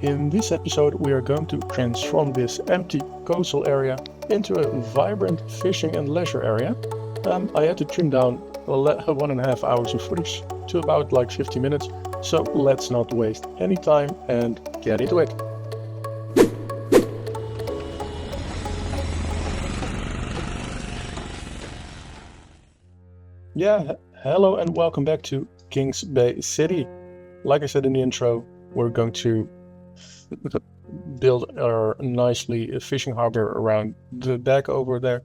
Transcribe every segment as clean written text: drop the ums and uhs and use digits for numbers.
In this episode we are going to transform this empty coastal area into a vibrant fishing and leisure area. I had to trim down 1.5 hours of footage to about 50 minutes, so let's not waste any time and get into it. Yeah, hello and welcome back to Kings Bay City. Like I said in the intro, we're going to build our nicely fishing harbor around the back over there.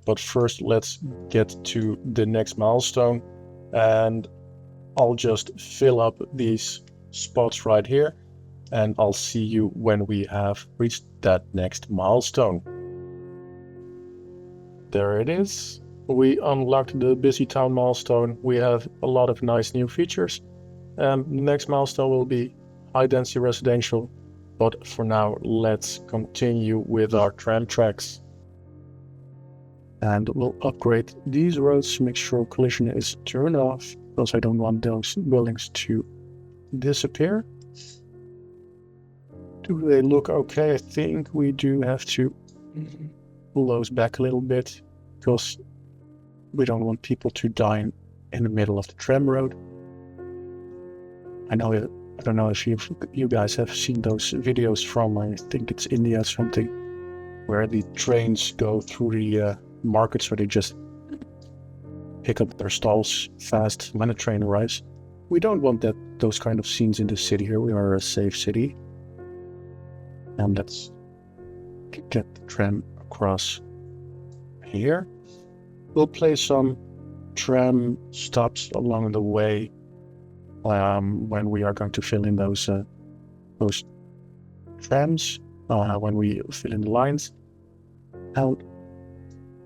But first, let's get to the next milestone, and I'll just fill up these spots right here, and I'll see you when we have reached that next milestone. There it is. We unlocked the busy town milestone. We have a lot of nice new features. The next milestone will be high density residential, but for now let's continue with our tram tracks. And we'll upgrade these roads to make sure collision is turned off, because I don't want those buildings to disappear. Do they look okay? I think we do have to pull those back a little bit, because we don't want people to die in the middle of the tram road. I don't know if you guys have seen those videos from, I think it's India or something, where the trains go through the markets where they just pick up their stalls fast when a train arrives. We don't want those kind of scenes in the city here. We are a safe city. And let's get the tram across here. We'll place some tram stops along the way when we are going to fill in those trams, when we fill in the lines. And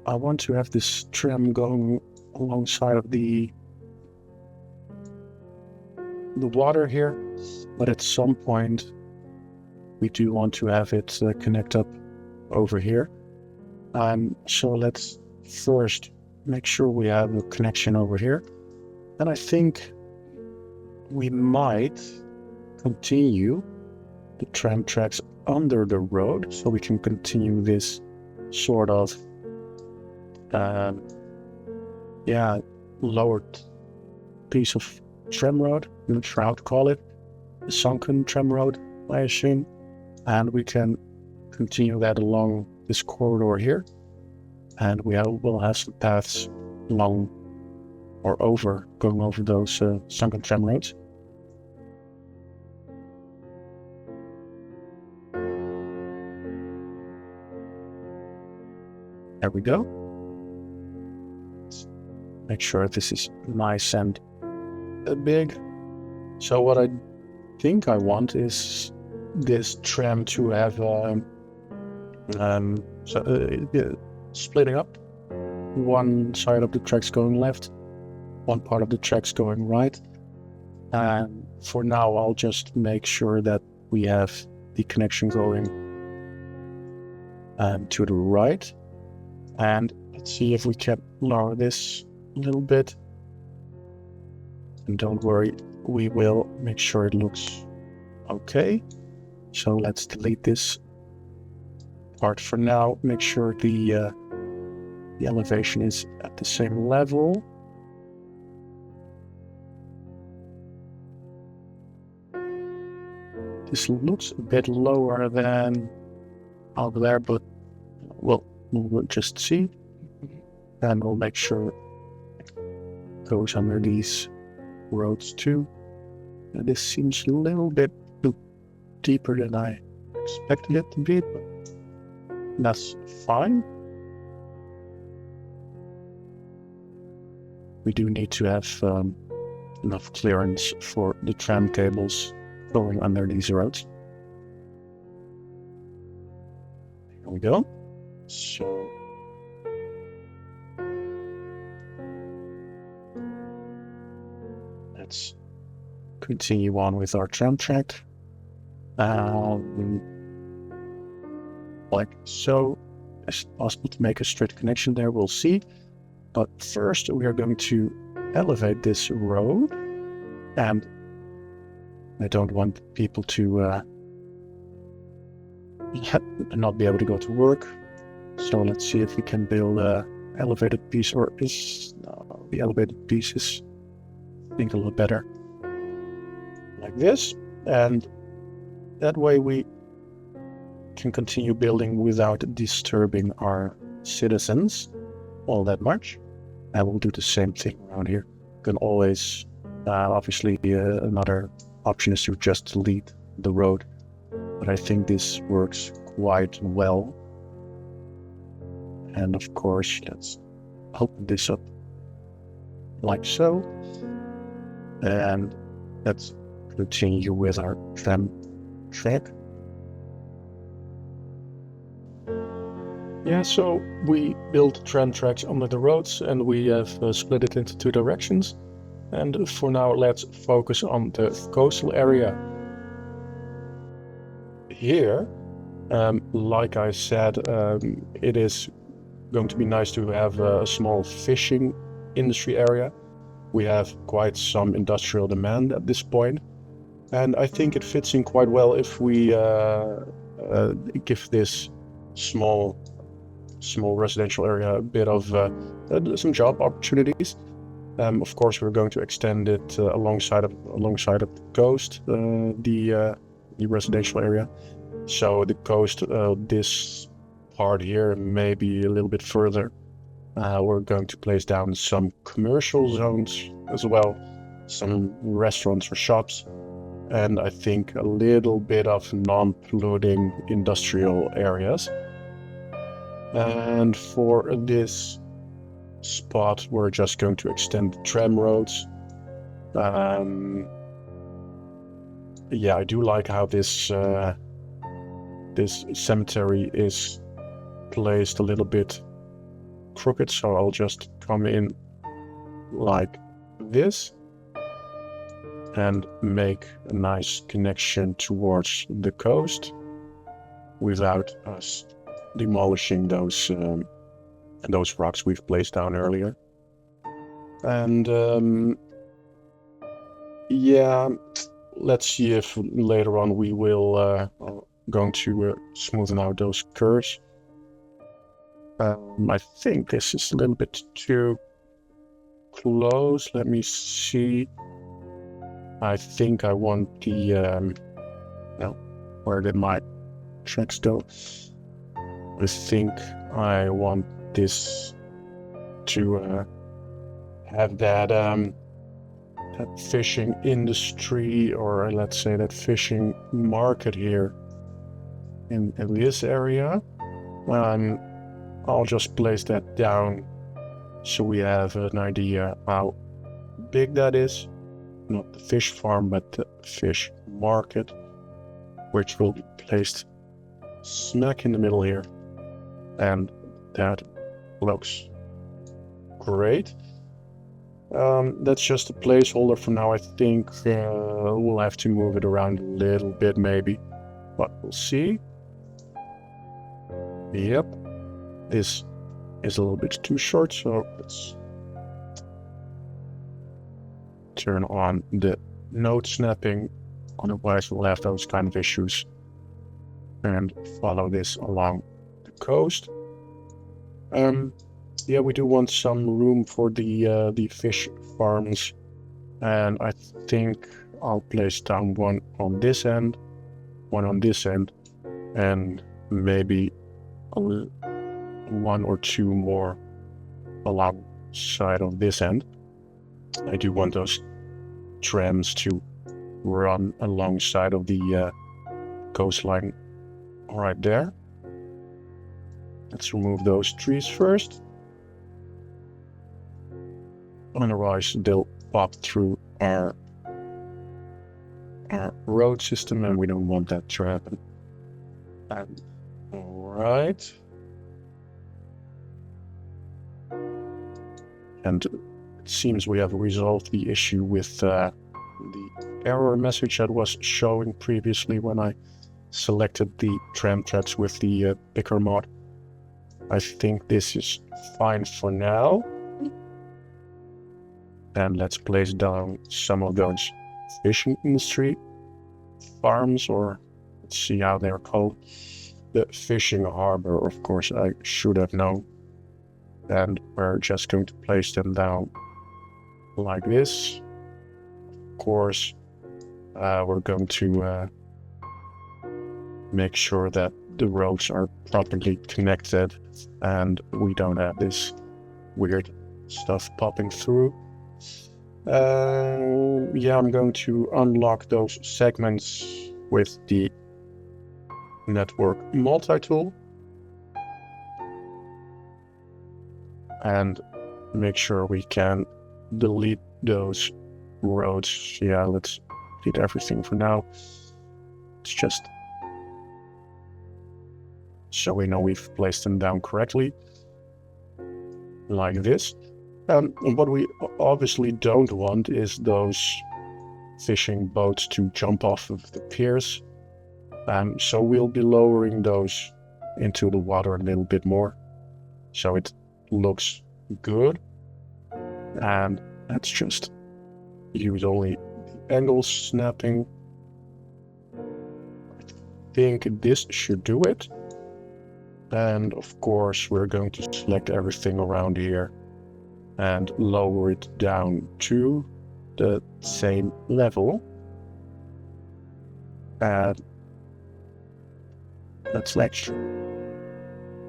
I want to have this tram going alongside of the water here, but at some point we do want to have it connect up over here. So let's first make sure we have a connection over here. And I think we might continue the tram tracks under the road, so we can continue this sort of lowered piece of tram road. I'm not sure how to call it, a sunken tram road, I assume. And we can continue that along this corridor here, and we'll have some paths along or going over those sunken tram roads. There we go. Let's make sure this is nice and big. So what I think I want is this tram to have splitting up. One side of the tracks going left, one part of the tracks going right. And for now, I'll just make sure that we have the connection going to the right. And let's see if we can lower this a little bit. And don't worry, we will make sure it looks okay. So let's delete this part for now. Make sure the elevation is at the same level. This looks a bit lower than over there, but we'll just see. And we'll make sure it goes under these roads too. And this seems a little bit deeper than I expected it to be, but that's fine. We do need to have enough clearance for the tram cables going under these roads. There we go. So let's continue on with our tram track. Like so, it's possible to make a straight connection there, we'll see. But first we are going to elevate this road, and I don't want people to not be able to go to work. So let's see if we can build a elevated piece, or is no, the elevated piece is, I think, a little better. Like this, and that way we can continue building without disturbing our citizens all that much. And we'll do the same thing around here. You can always, obviously, another option is to just delete the road, but I think this works quite well. And of course, let's open this up like so, and let's continue with our tram track. Yeah, so we built tram tracks under the roads, and we have split it into two directions. And for now, let's focus on the coastal area. Here, like I said, it is going to be nice to have a small fishing industry area. We have quite some industrial demand at this point, and I think it fits in quite well if we give this small residential area a bit of some job opportunities. Of course, we're going to extend it alongside of the coast, the residential area. So the coast, this part here, maybe a little bit further. We're going to place down some commercial zones as well, some restaurants or shops, and I think a little bit of non-polluting industrial areas. And for this spot, we're just going to extend the tram roads. Yeah, I do like how this this cemetery is placed a little bit crooked, so I'll just come in like this and make a nice connection towards the coast without us demolishing those rocks we've placed down earlier. And yeah, let's see if later on we will going to smoothen out those curves. I think this is a little bit too close. Let me see. I think I want the well, where did my tracks go? I think I want this to have that that fishing industry, or let's say that fishing market here in this area. I'll just place that down so we have an idea how big that is. Not the fish farm, but the fish market, which will be placed smack in the middle here. And that looks great. That's just a placeholder for now. I think we'll have to move it around a little bit maybe, but we'll see. Yep, this is a little bit too short, so let's turn on the node snapping. Otherwise we'll have those kind of issues. And follow this along the coast. Yeah, we do want some room for the fish farms, and I think I'll place down one on this end, one on this end, and maybe one or two more alongside of this end. I do want those trams to run alongside of the coastline right there. Let's remove those trees first. Otherwise they'll pop through our road system, and we don't want that to happen. Alright. And it seems we have resolved the issue with the error message that was showing previously when I selected the tram tracks with the picker mod. I think this is fine for now. And let's place down some of those fishing industry farms, or let's see how they're called. the fishing harbor, of course, I should have known. And we're just going to place them down like this. Of course, we're going to make sure that the roads are properly connected and we don't have this weird stuff popping through. Yeah, I'm going to unlock those segments with the network multi-tool and make sure we can delete those roads. Yeah, let's delete everything for now. It's just so we know we've placed them down correctly, like this. What we obviously don't want is those fishing boats to jump off of the piers. So we'll be lowering those into the water a little bit more, so it looks good. And let's just use only the angle snapping. I think this should do it. And of course, we're going to select everything around here and lower it down to the same level. And let's make sure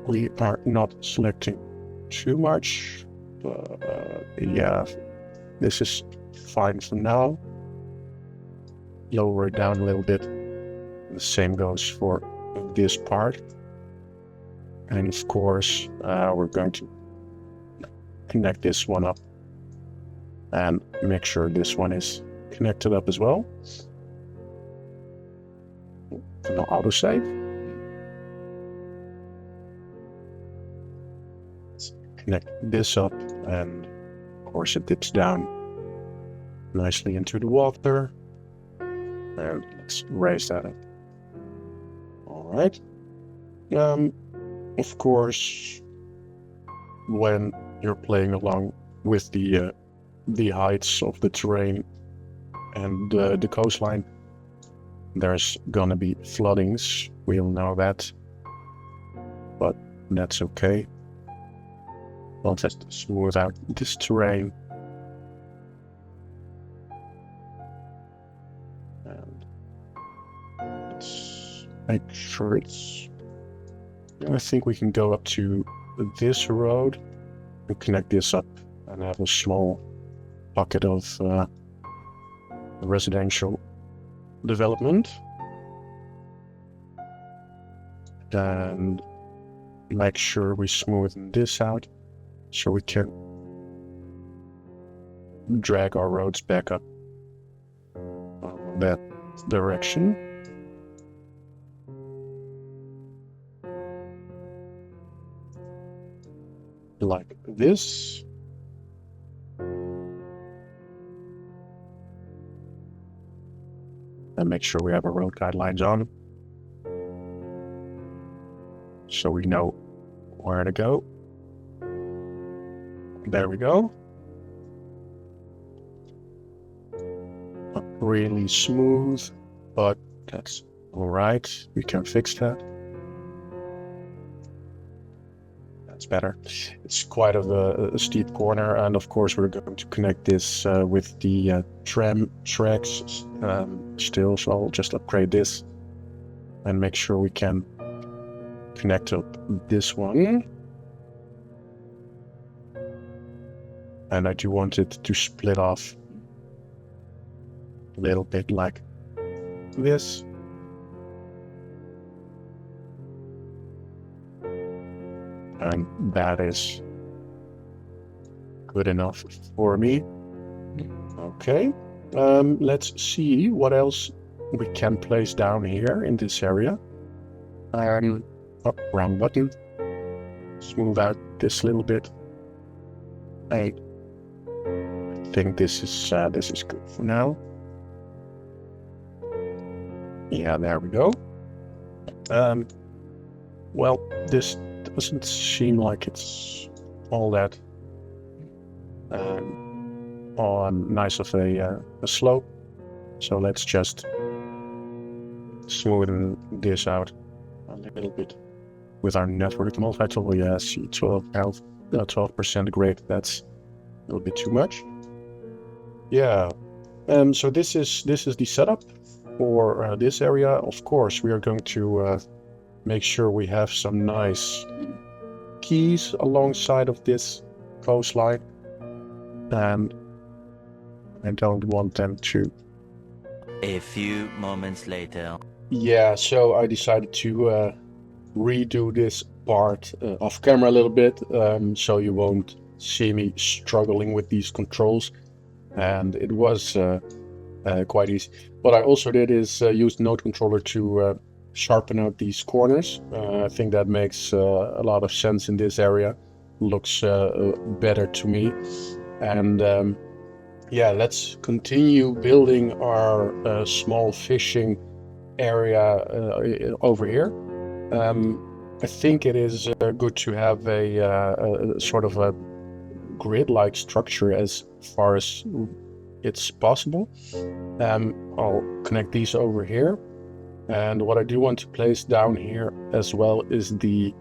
we are not selecting too much. Yeah, this is fine for now. Lower it down a little bit. The same goes for this part. And of course, we're going to connect this one up and make sure this one is connected up as well. No autosave. Let's connect this up, and of course it dips down nicely into the water. And let's raise that up. All right. Of course, when you're playing along with the heights of the terrain and the coastline, there's gonna be floodings. We all know that, but that's okay. We'll just smooth out this terrain. And let's make sure it's... I think we can go up to this road and connect this up and have a small pocket of residential development. And make sure we smoothen this out so we can drag our roads back up that direction. Like this. And make sure we have our road guidelines on, so we know where to go. There we go. Not really smooth, but that's all right. We can fix that. That's better. It's quite a steep corner, and of course we're going to connect this with the tram tracks still, so I'll just upgrade this and make sure we can connect up this one. And I do want it to split off a little bit like this. And that is good enough for me. Okay, let's see what else we can place down here in this area. Wrong button. Smooth out this little bit. I think this is good for now. Yeah, there we go. Well, this doesn't seem like it's all that on nice of a slope, so let's just smoothen this out a little bit with our network multi-tool. Yeah, see 12 health, 12% grade. That's a little bit too much. Yeah. So this is the setup for this area. Of course, we are going to make sure we have some nice quays alongside of this coastline, and I don't want them to. A few moments later. Yeah, so I decided to redo this part off camera a little bit, so you won't see me struggling with these controls, and it was quite easy. What I also did is use Node Controller to sharpen out these corners. I think that makes a lot of sense in this area. Looks better to me. And yeah, let's continue building our small fishing area over here. I think it is good to have a sort of a grid-like structure as far as it's possible. I'll connect these over here, and what I do want to place down here as well is the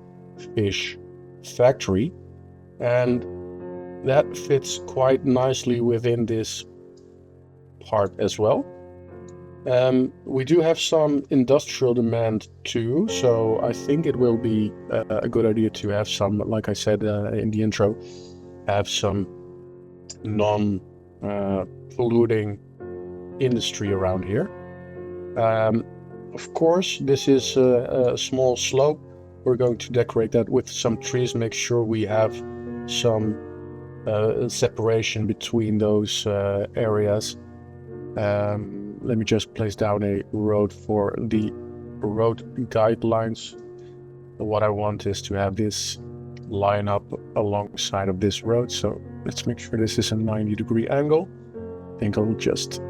fish factory, and that fits quite nicely within this part as well. We do have some industrial demand too, so I think it will be a good idea to have some, like I said in the intro, have some non-polluting industry around here. Of course, this is a small slope. We're going to decorate that with some trees, make sure we have some separation between those areas. Let me just place down a road for the road guidelines. What I want is to have this line up alongside of this road, so let's make sure this is a 90-degree angle. I think I'll just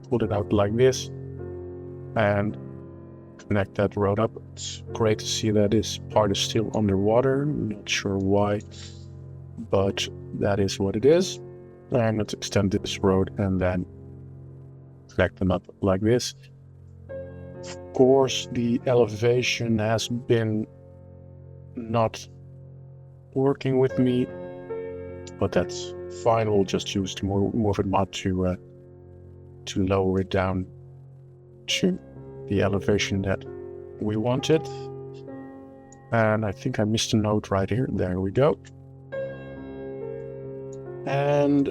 pull it out like this and connect that road up. It's great to see that this part is still underwater. Not sure why, but that is what it is. And let's extend this road and then connect them up like this. Of course, the elevation has been not working with me, but that's fine. We'll just use the Morphin mod to lower it down to the elevation that we wanted. And I think I missed a note right here. There we go. And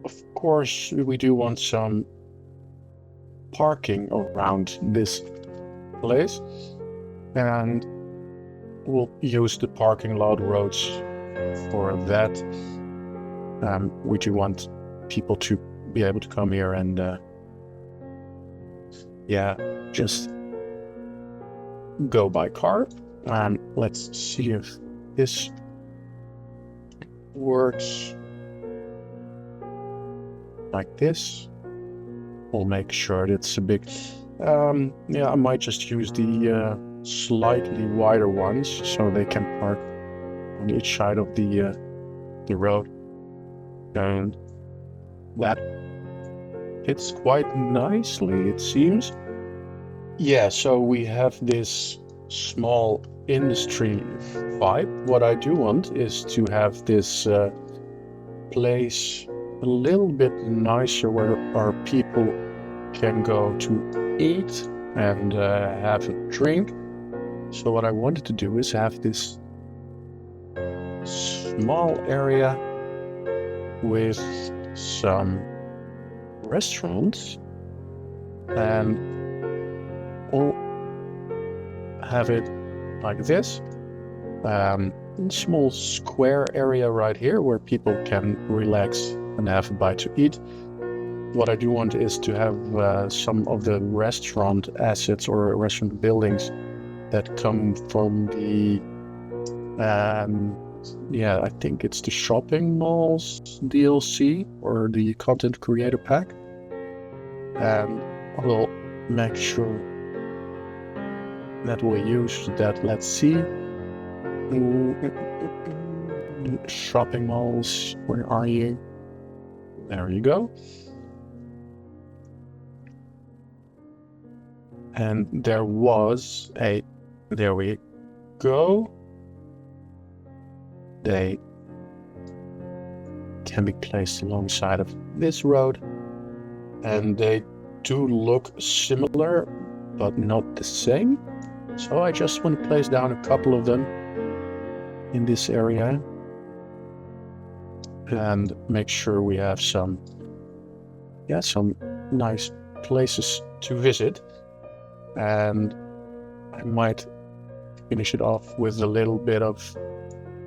of course, we do want some parking around this place, and we'll use the parking lot roads for that. We do want people to be able to come here and yeah, just go by car. And let's see if this works like this. We'll make sure it's a big yeah, I might just use the slightly wider ones so they can park on each side of the road, and that fits quite nicely, it seems. Yeah, so we have this small industry vibe. What I do want is to have this place a little bit nicer where our people can go to eat and have a drink. So what I wanted to do is have this small area with some restaurants, and we'll have it like this. Small square area right here where people can relax and have a bite to eat. What I do want is to have some of the restaurant assets or restaurant buildings that come from the yeah, I think it's the shopping malls DLC or the content creator pack, and we'll make sure that we'll use that. Let's see. Shopping malls, where are you? There you go. And there was a... There we go. They can be placed alongside of this road. And they do look similar, but not the same. So I just want to place down a couple of them in this area. And make sure we have some nice places to visit. And I might finish it off with a little bit of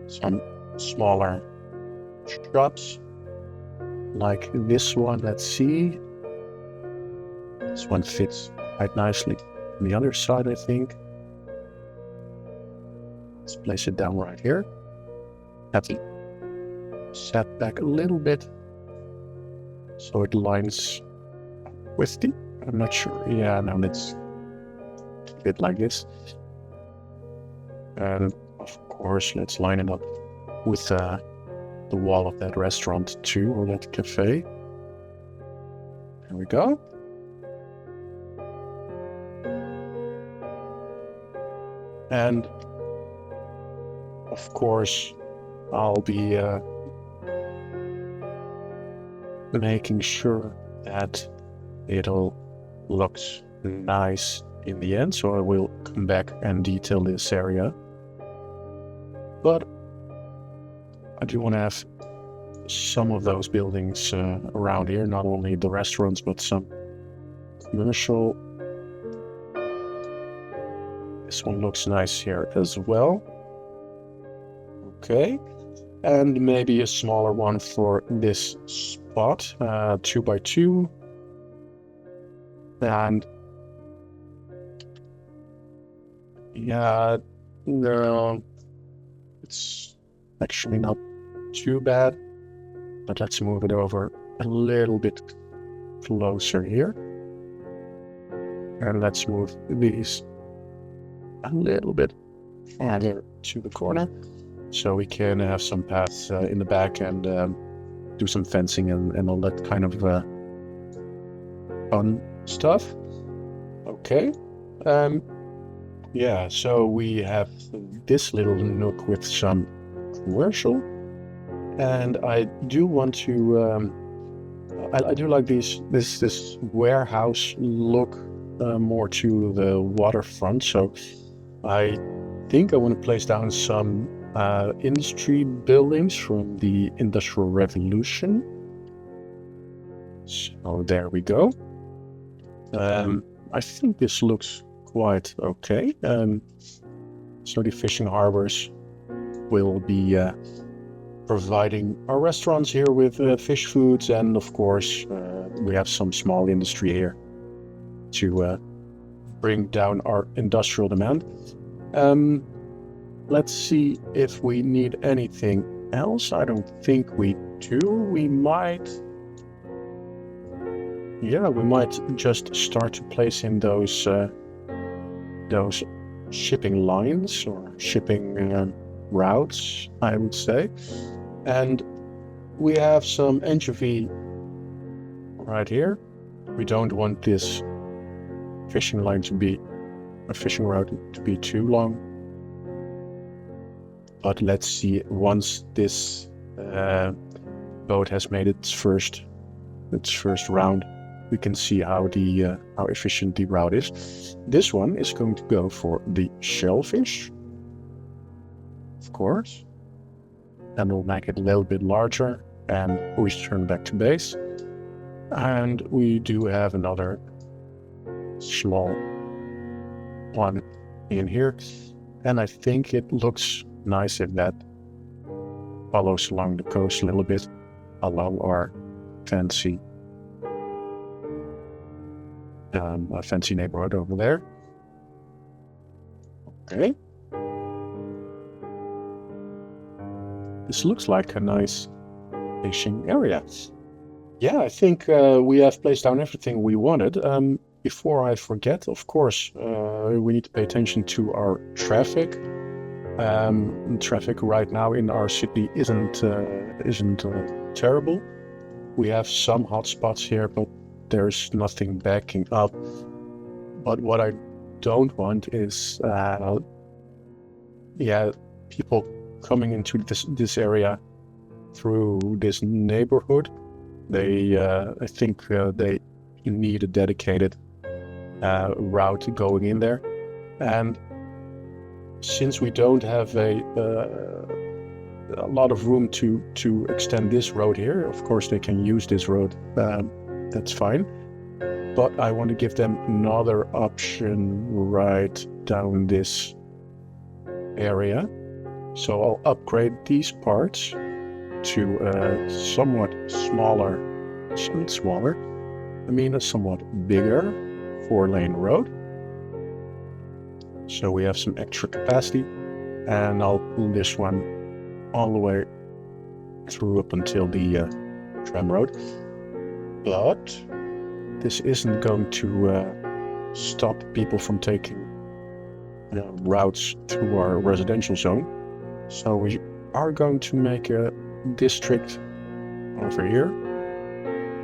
some smaller shops, like this one. Let's see. This one fits quite nicely on the other side, I think. Let's place it down right here. Have to set back a little bit so it lines with the... I'm not sure. Yeah, no, let's keep it like this. And of course, let's line it up with the wall of that restaurant too, or that cafe. There we go. And of course, I'll be making sure that it all looks nice in the end. So I will come back and detail this area. But I do want to have some of those buildings around here, not only the restaurants, but some commercial. This one looks nice here as well. Okay. And maybe a smaller one for this spot, 2x2. And yeah, no, it's actually not too bad, but let's move it over a little bit closer here. And let's move these a little bit farther to the corner, so we can have some paths in the back and do some fencing and all that kind of fun stuff. Okay. Yeah, so we have this little nook with some commercial, and I do want to I do like this warehouse look more to the waterfront, so I think I want to place down some industry buildings from the Industrial Revolution. So there we go. I think this looks quite okay. So the fishing harbors will be providing our restaurants here with fish foods, and of course we have some small industry here to bring down our industrial demand. Let's see if we need anything else. I don't think we do. We might just start to place in those shipping lines or shipping routes, I would say. And we have some anchovy right here. We don't want this fishing line to be a fishing route to be too long. But let's see, once this boat has made its first round, we can see how efficient the route is. This one is going to go for the shellfish, of course, and we'll make it a little bit larger and return back to base. And we do have another small one in here, and I think it looks nice if that follows along the coast a little bit, along our fancy neighborhood over there. Okay. This looks like a nice fishing area. Yeah, I think we have placed down everything we wanted. Before I forget, of course, we need to pay attention to our traffic. Traffic right now in our city isn't terrible. We have some hotspots here, but there's nothing backing up But what I don't want is, people coming into this area through this neighborhood. I think they need a dedicated route going in there, and since we don't have a lot of room to extend this road here, of course they can use this road. That's fine. But I want to give them another option right down this area. So I'll upgrade these parts to a somewhat smaller, a somewhat bigger 4-lane road. So we have some extra capacity, and I'll pull this one all the way through up until the tram road. But this isn't going to stop people from taking routes through our residential zone. So we are going to make a district over here,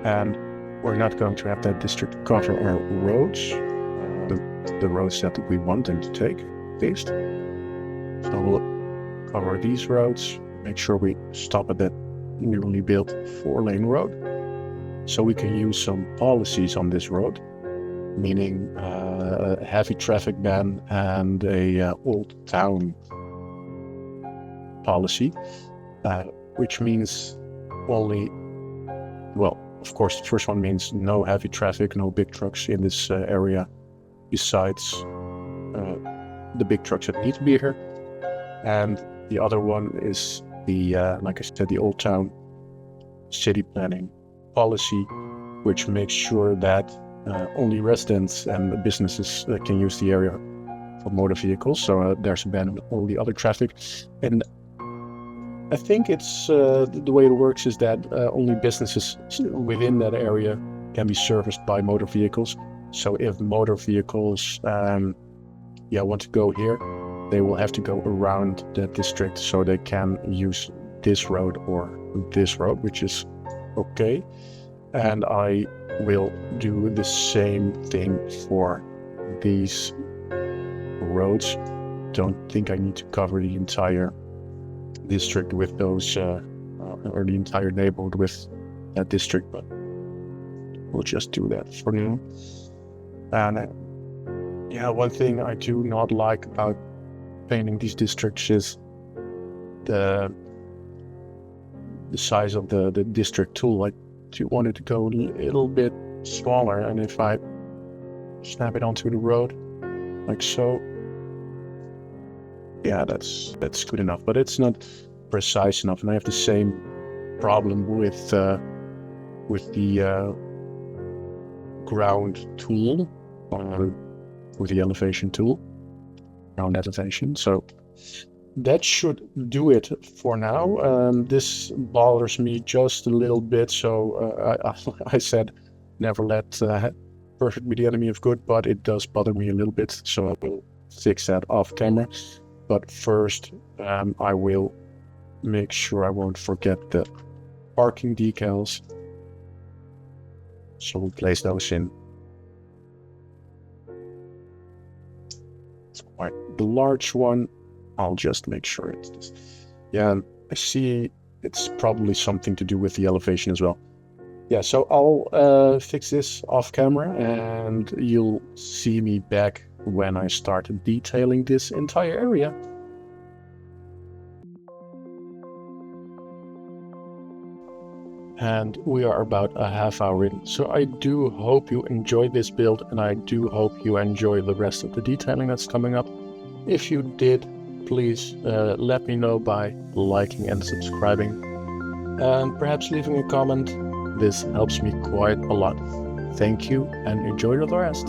and we're not going to have that district cover our roads, the roads that we want them to take, at least. So we'll cover these roads, make sure we stop at that newly built 4-lane road. So we can use some policies on this road, meaning a heavy traffic ban and a old town policy, which means only, well, of course, the first one means no heavy traffic, no big trucks in this area, besides the big trucks that need to be here. And the other one is the, like I said, the old town city planning policy, which makes sure that only residents and businesses can use the area for motor vehicles. So there's a ban on all the other traffic. And I think it's the way it works is that only businesses within that area can be serviced by motor vehicles. So if motor vehicles want to go here, they will have to go around that district, so they can use this road or this road, which is okay. And I will do the same thing for these roads. Don't think I need to cover the entire district with those, or the entire neighborhood with that district, but we'll just do that for now. And one thing I do not like about painting these districts is the size of the district tool. I do want it to go a little bit smaller, and if I snap it onto the road like so, that's good enough, but it's not precise enough. And I have the same problem with the ground tool, with the elevation tool, ground elevation. So that should do it for now. This bothers me just a little bit, so I said never let perfect be the enemy of good, but it does bother me a little bit, so I will fix that off camera. But first, I will make sure I won't forget the parking decals. So we'll place those in. It's quite the large one. I'll just make sure it's this. Yeah, I see it's probably something to do with the elevation as well. Yeah, so I'll fix this off camera, and you'll see me back when I start detailing this entire area. And we are about a half hour in, so I do hope you enjoyed this build, and I do hope you enjoy the rest of the detailing that's coming up. If you did, please let me know by liking and subscribing, and perhaps leaving a comment. This helps me quite a lot. Thank you, and enjoy the rest.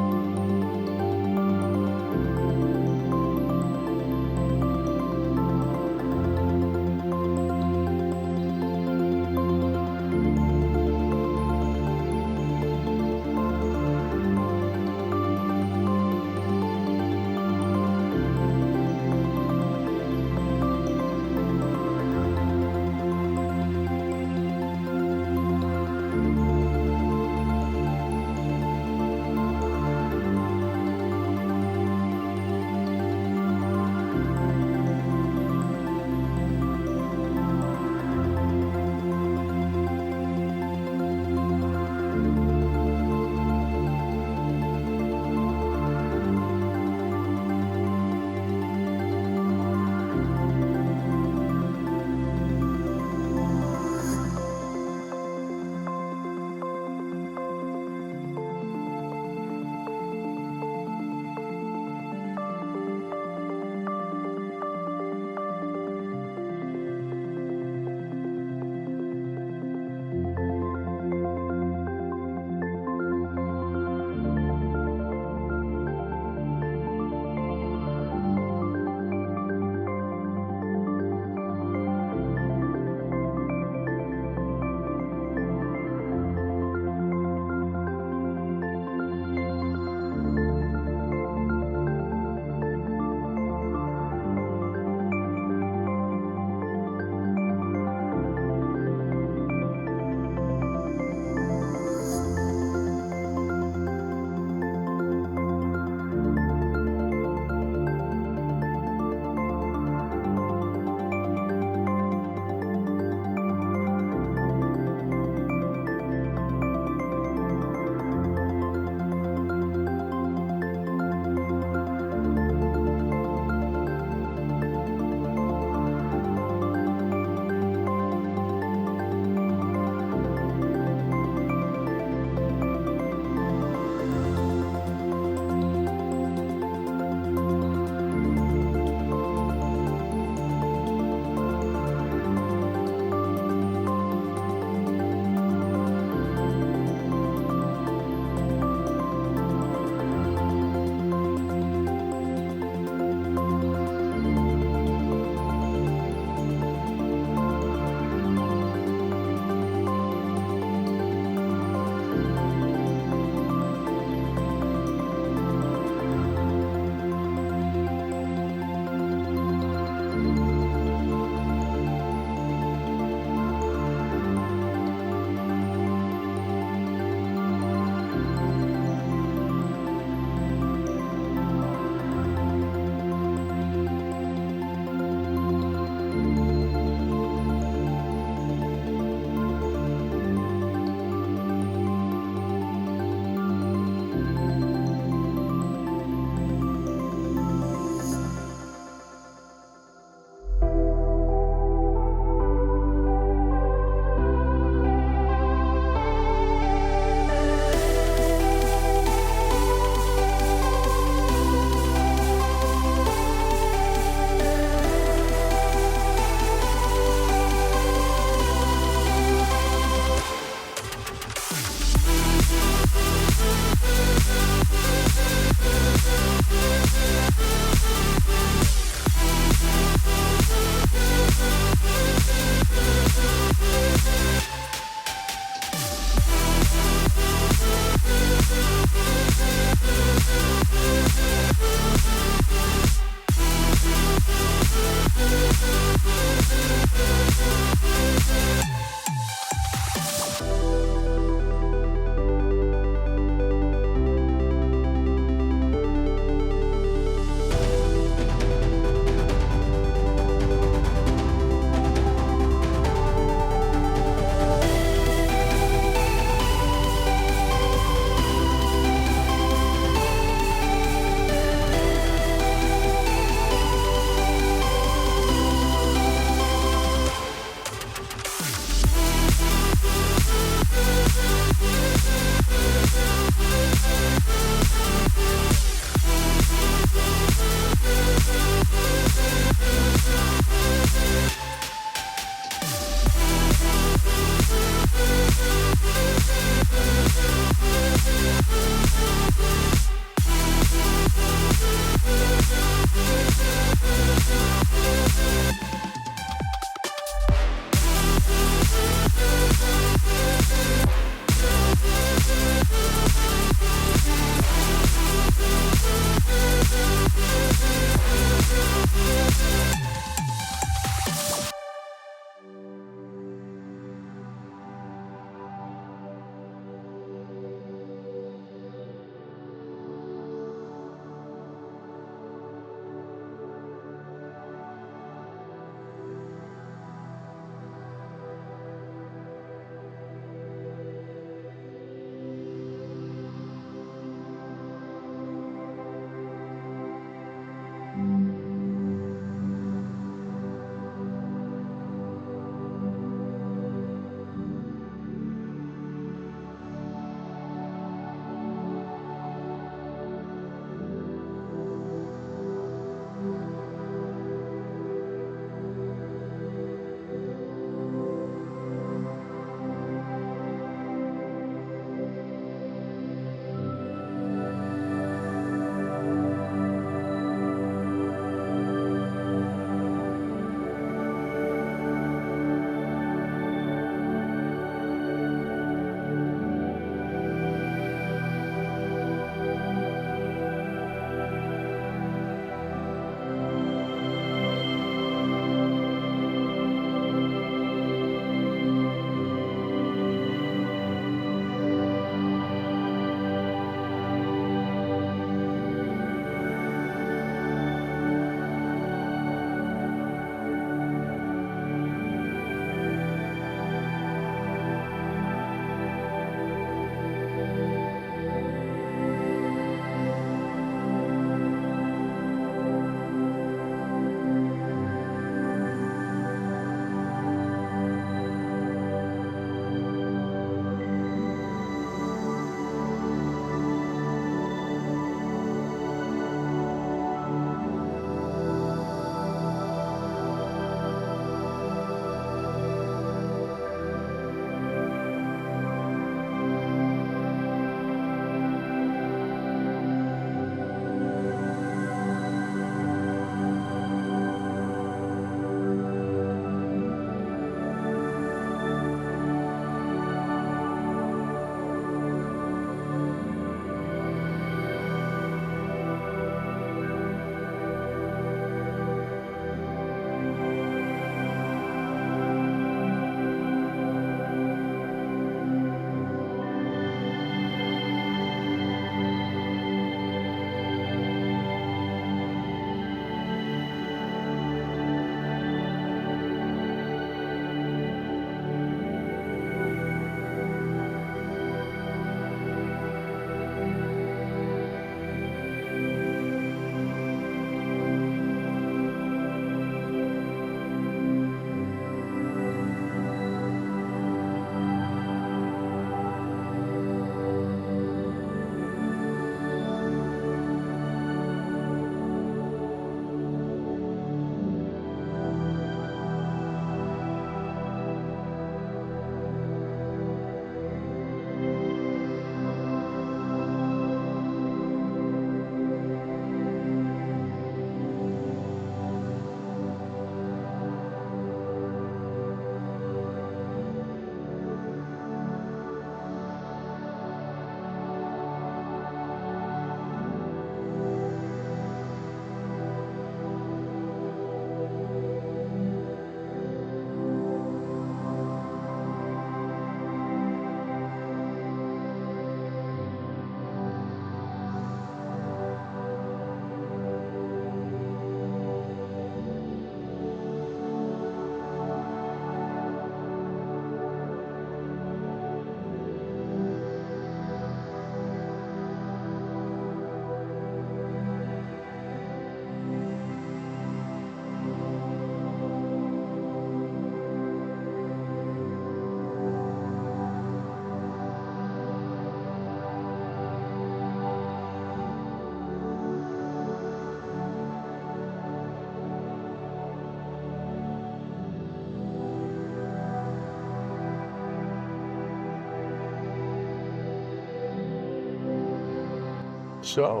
So,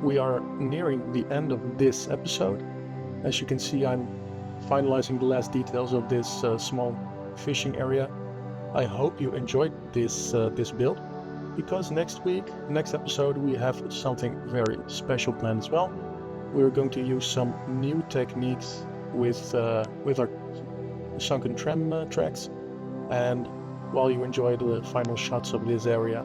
we are nearing the end of this episode. As you can see, I'm finalizing the last details of this small fishing area. I hope you enjoyed this build, because next episode, we have something very special planned as well. We're going to use some new techniques with our sunken tram tracks, and while you enjoy the final shots of this area,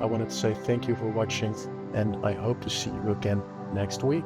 I wanted to say thank you for watching, and I hope to see you again next week.